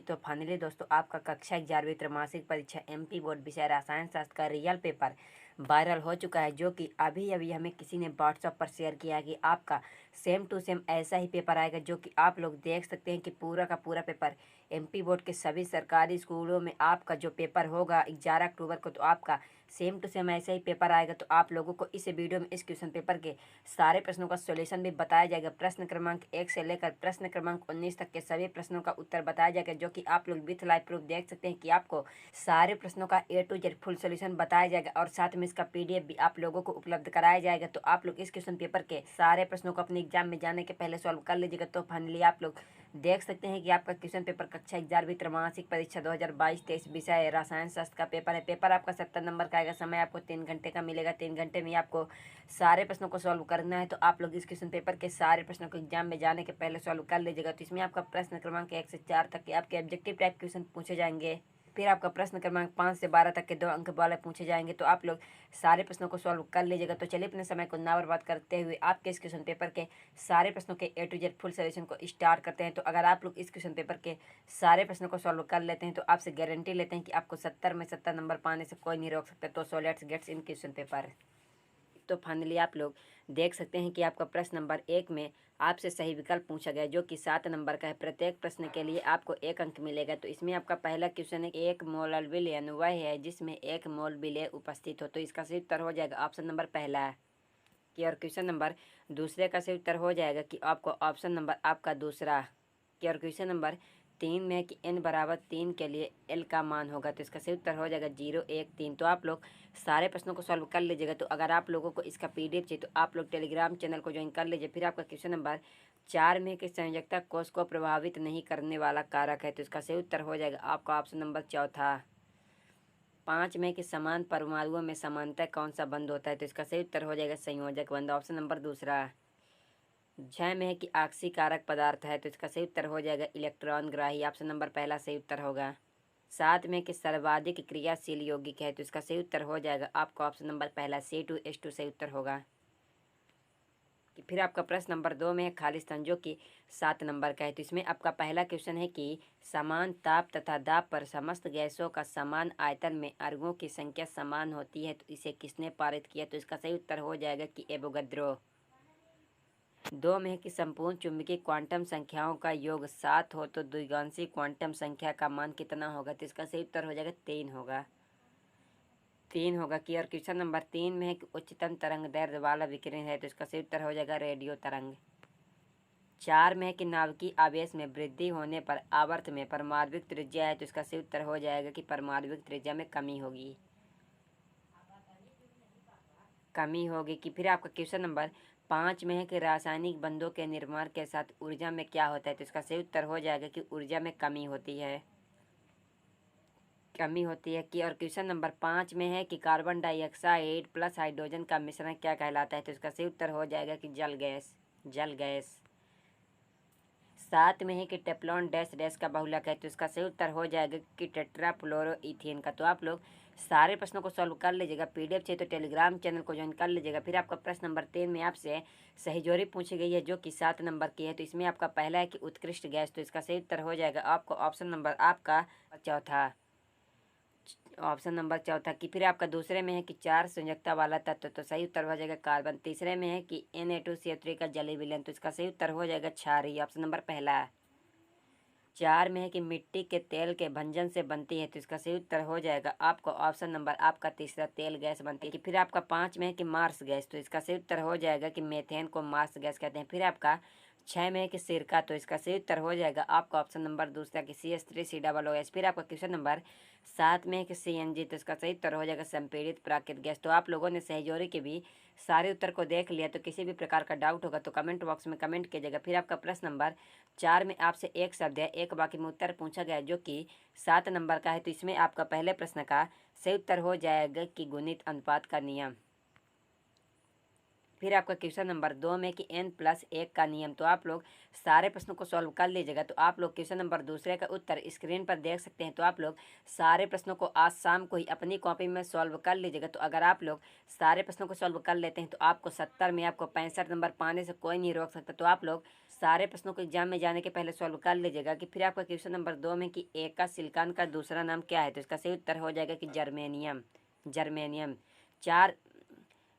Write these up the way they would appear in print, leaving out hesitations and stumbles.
तो फाइनली दोस्तों आपका कक्षा 11वीं त्रैमासिक परीक्षा एमपी बोर्ड विषय रसायन शास्त्र का रियल पेपर वायरल हो चुका है, जो कि अभी अभी हमें किसी ने व्हाट्सएप पर शेयर किया है कि आपका सेम टू सेम ऐसा ही पेपर आएगा, जो कि आप लोग देख सकते हैं कि पूरा का पूरा पेपर एमपी बोर्ड के सभी सरकारी स्कूलों में आपका जो पेपर होगा 11 अक्टूबर को, तो आपका सेम टू सेम ऐसा ही पेपर आएगा। तो आप लोगों को इस वीडियो में इस क्वेश्चन पेपर के सारे प्रश्नों का सॉल्यूशन भी बताया जाएगा। प्रश्न क्रमांक 1 से लेकर प्रश्न क्रमांक 19 तक के सभी प्रश्नों का उत्तर बताया जाएगा, जो कि आप लोग विथ लाइव प्रूफ देख सकते हैं कि आपको सारे प्रश्नों का A to Z full solution बताया जाएगा और साथ में इसका PDF भी आप लोगों को उपलब्ध कराया जाएगा। तो आप लोग इस क्वेश्चन पेपर के सारे प्रश्नों को अपने एग्जाम में जाने के पहले सॉल्व कर लीजिएगा। तो फाइनली आप लोग देख सकते हैं कि आपका क्वेश्चन पेपर कक्षा 11वीं त्रैमासिक परीक्षा 2022-23 विषय रसायन शास्त्र का पेपर है। पेपर आपका 70 नंबर का आएगा। समय आपको 3 घंटे का मिलेगा। 3 घंटे में आपको सारे प्रश्नों को सॉल्व करना है। तो आप लोग इस क्वेश्चन पेपर के सारे प्रश्नों को एग्जाम में जाने के पहले सॉल्व कर लीजिएगा। तो इसमें आपका प्रश्न क्रमांक 1 से 4 तक के आपके ऑब्जेक्टिव टाइप क्वेश्चन पूछे जाएंगे। फिर आपका प्रश्न क्रमांक 5 से 12 तक के 2 अंक वाले पूछे जाएंगे। तो आप लोग सारे प्रश्नों को सॉल्व कर लीजिएगा। तो चलिए अपने समय को ना बर्बाद करते हुए आपके इस क्वेश्चन पेपर के सारे प्रश्नों के A to Z full solution को स्टार्ट करते हैं। तो अगर आप लोग इस क्वेश्चन पेपर के सारे प्रश्नों को सॉल्व कर लेते हैं तो आपसे गारंटी लेते हैं कि आपको 70 में 70 नंबर पाने से कोई नहीं रोक सकता। तो so let's gets in question paper. तो फाइनली आप लोग देख सकते हैं कि आपका प्रश्न नंबर 1 में आपसे सही विकल्प पूछा गया, जो कि 7 नंबर का है। प्रत्येक प्रश्न के लिए आपको 1 अंक मिलेगा। तो इसमें आपका पहला क्वेश्चन है, 1 मोल विलयन वह है जिसमें 1 मोल विलय उपस्थित हो। तो इसका सही उत्तर हो जाएगा ऑप्शन नंबर पहला कि। और क्वेश्चन नंबर दूसरे का सही उत्तर हो जाएगा कि आपको ऑप्शन नंबर आपका दूसरा कि। और क्वेश्चन नंबर 3 में कि n बराबर 3 के लिए l का मान होगा। तो इसका सही उत्तर हो जाएगा 0 1 3। तो आप लोग सारे प्रश्नों को सॉल्व कर लीजिएगा। तो अगर आप लोगों को इसका PDF चाहिए तो आप लोग टेलीग्राम चैनल को ज्वाइन कर लीजिए। फिर आपका क्वेश्चन नंबर 4 में कि संयोजकता कोष को प्रभावित नहीं करने वाला कारक है। तो इसका सही उत्तर हो जाएगा आपका ऑप्शन नंबर चौथा। 5 में कि समान परमाणुओं में समानतः कौन सा बंध होता है। तो इसका सही उत्तर हो जाएगा संयोजक बंध, ऑप्शन नंबर दूसरा। 6 में है कि आक्सीकारक पदार्थ है। तो इसका सही उत्तर हो जाएगा इलेक्ट्रॉन ग्राही, ऑप्शन नंबर पहला सही उत्तर होगा। 7 में कि सर्वाधिक क्रियाशील यौगिक है। तो इसका सही उत्तर हो जाएगा आपका ऑप्शन नंबर पहला C2H2 सही उत्तर होगा। फिर आपका प्रश्न नंबर 2 में है खालिस्तान, जो कि 7 नंबर का है। तो इसमें आपका पहला क्वेश्चन है कि समान ताप तथा दाब पर समस्त गैसों का समान आयतन में अर्गों की संख्या समान होती है। तो इसे किसने पारित किया। तो इसका सही उत्तर हो जाएगा कि एवोगैड्रो। 2 में है कि संपूर्ण चुंबकीय क्वांटम संख्याओं का योग 7 हो तो द्विगांशी क्वांटम संख्या का मान कितना होगा। तो इसका सही उत्तर हो जाएगा 3 होगा। 3 होगा कि। और क्वेश्चन नंबर 3 में है कि उच्चतम तरंग दैर्ध्य वाला विकिरण है। तो इसका सही उत्तर हो जाएगा रेडियो तरंग। 4 में है कि नाभिकीय आवेश में वृद्धि होने पर आवर्त में परमाणविक त्रिज्या है। तो इसका सही उत्तर हो जाएगा कि परमाणविक त्रिज्या में कमी होगी। कि। फिर आपका क्वेश्चन नंबर 5 में है कि रासायनिक बंधों के निर्माण के साथ ऊर्जा में क्या होता है। तो इसका सही उत्तर हो जाएगा कि ऊर्जा में कमी होती है कि। और क्वेश्चन नंबर 5 में है कि कार्बन डाइऑक्साइड प्लस हाइड्रोजन का मिश्रण क्या कहलाता है। तो इसका सही उत्तर हो जाएगा कि जल गैस। 7 में है कि टेफ्लॉन डैश डैश का बहुलक है। तो इसका सही उत्तर हो जाएगा कि टेट्राफ्लोरोइथेन का। तो आप लोग सारे प्रश्नों को सॉल्व कर लीजिएगा। PDF चाहिए तो टेलीग्राम चैनल को ज्वाइन कर लीजिएगा। फिर आपका प्रश्न नंबर 3 में आपसे सही जोड़ी पूछी गई है, जो कि 7 नंबर की है। तो इसमें आपका पहला है कि उत्कृष्ट गैस। तो इसका सही उत्तर हो जाएगा आपको ऑप्शन नंबर आपका चौथा, ऑप्शन नंबर चौथा की। फिर आपका दूसरे में है कि 4 संयोजकता वाला तत्व। तो सही उत्तर हो जाएगा कार्बन। तीसरे में है कि Na2CO3 का जलीय विलयन। तो इसका सही उत्तर हो जाएगा क्षारीय, ऑप्शन नंबर पहला। 4 में है कि मिट्टी के तेल के भंजन से बनती है। तो इसका सही उत्तर हो जाएगा आपको ऑप्शन नंबर आपका तीसरा, तेल गैस बनती है। फिर आपका 5 में है कि मार्स गैस। तो इसका सही उत्तर हो जाएगा कि मेथेन को मार्स गैस कहते हैं। फिर आपका 6 में है कि सिरका। तो इसका सही उत्तर हो जाएगा आपका ऑप्शन नंबर दूसरा कि CH3COOH। फिर आपका क्वेश्चन नंबर 7 में है कि CNG। तो इसका सही उत्तर हो जाएगा संपीड़ित प्राकृतिक गैस। तो आप लोगों ने सही जोड़ी के भी सारे उत्तर को देख लिया। तो किसी भी प्रकार का डाउट होगा तो कमेंट बॉक्स में कमेंट कीजिएगा। फिर आपका प्रश्न नंबर 4 में आपसे एक शब्द है एक वाक्य में उत्तर पूछा गया, जो कि 7 नंबर का है। तो इसमें आपका पहले प्रश्न का सही उत्तर हो जाएगा कि गुणित अनुपात का नियम। फिर आपका क्वेश्चन नंबर 2 में कि n+1 का नियम। तो आप लोग सारे प्रश्नों को सॉल्व कर लीजिएगा। तो आप लोग क्वेश्चन नंबर दूसरे का उत्तर स्क्रीन पर देख सकते हैं। तो आप लोग सारे प्रश्नों को आज शाम को ही अपनी कॉपी में सॉल्व कर लीजिएगा। तो अगर आप लोग सारे प्रश्नों को सॉल्व कर लेते हैं तो आपको 70 में आपको 65 नंबर पाने से कोई नहीं रोक सकता। तो आप लोग सारे प्रश्नों को एग्जाम में जाने के पहले सॉल्व कर लीजिएगा कि फिर आपका क्वेश्चन नंबर 2 में कि एक का सिलिकॉन का दूसरा नाम क्या है, तो इसका सही उत्तर हो जाएगा कि जर्मेनियम। जर्मेनियम। चार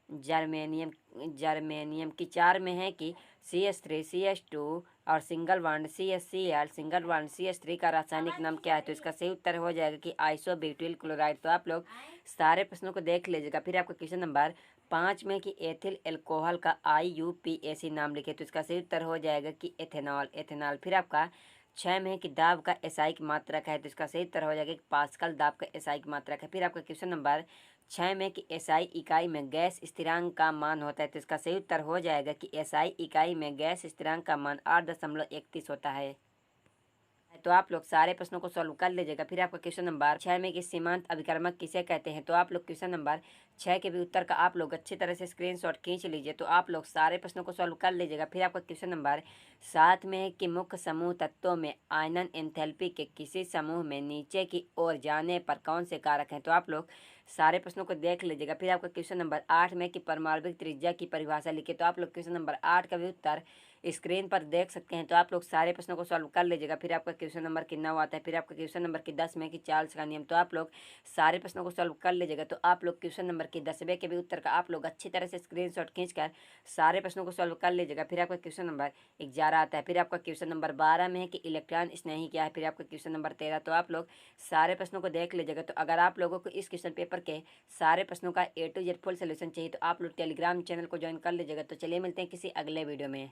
जर्मेनियम जर्मेनियम की 4 में है कि CH3 CH2 और single bond CHCl single bond CH3 का रासायनिक नाम क्या है, तो इसका सही उत्तर हो जाएगा कि आइसोब्यूटिल क्लोराइड। तो आप लोग सारे प्रश्नों को देख लीजिएगा। फिर आपका क्वेश्चन नंबर 5 में कि एथिल एल्कोहल का IUPAC नाम लिखे, तो इसका सही उत्तर हो जाएगा कि एथेनॉल। एथेनॉल। फिर आपका 6 में है कि दाब का एसआई मात्रक है, तो इसका सही उत्तर हो जाएगा कि पास्कल दाब का एसआई मात्रक है। फिर आपका क्वेश्चन नंबर 6 में कि एसआई इकाई में गैस स्थिरांक का मान होता है, तो इसका सही उत्तर हो जाएगा कि एसआई इकाई में गैस स्थिरांक का मान 8.31 होता है। तो आप लोग सारे प्रश्नों को सॉल्व कर लीजिएगा। फिर आपका क्वेश्चन नंबर 6 में कि सीमांत अभिकर्मक किसे कहते हैं, तो आप लोग क्वेश्चन नंबर 6 के भी उत्तर का आप लोग अच्छी तरह से स्क्रीनशॉट खींच लीजिए। तो आप लोग सारे प्रश्नों को सॉल्व कर लीजिएगा। फिर आपका क्वेश्चन नंबर 7 में है कि मुख्य समूह तत्वों में आयनन एंथैल्पी के किसी समूह में नीचे की ओर जाने पर कौन से कारक हैं, तो आप लोग सारे प्रश्नों को देख लीजिएगा। फिर आपका क्वेश्चन नंबर 8 में कि परमाणविक त्रिज्या की परिभाषा लिखिए, तो आप लोग क्वेश्चन नंबर 8 का भी उत्तर स्क्रीन पर देख सकते हैं। तो आप लोग सारे प्रश्नों को सॉल्व कर लीजिएगा। फिर आपका क्वेश्चन नंबर की 9 आता है। फिर आपका क्वेश्चन नंबर की 10 में कि चार्ल्स का नियम, तो आप लोग सारे प्रश्नों को सॉल्व कर लीजिएगा। तो आप लोग क्वेश्चन नंबर की 10वें के भी उत्तर का आप लोग अच्छी तरह से स्क्रीनशॉट खींचकर सारे प्रश्नों को सॉल्व कर लीजिएगा। फिर आपका क्वेश्चन नंबर 11 आता है। फिर आपका क्वेश्चन नंबर 12 में है कि इलेक्ट्रॉन स्नेही क्या है। फिर आपका क्वेश्चन नंबर 13, तो आप लोग सारे प्रश्नों को देख लीजिएगा। तो अगर आप लोगों को इस क्वेश्चन पेपर के सारे प्रश्नों का A to Z full solution चाहिए, तो आप लोग टेलीग्राम चैनल को ज्वाइन कर लीजिएगा। तो चलिए मिलते हैं किसी अगले वीडियो में।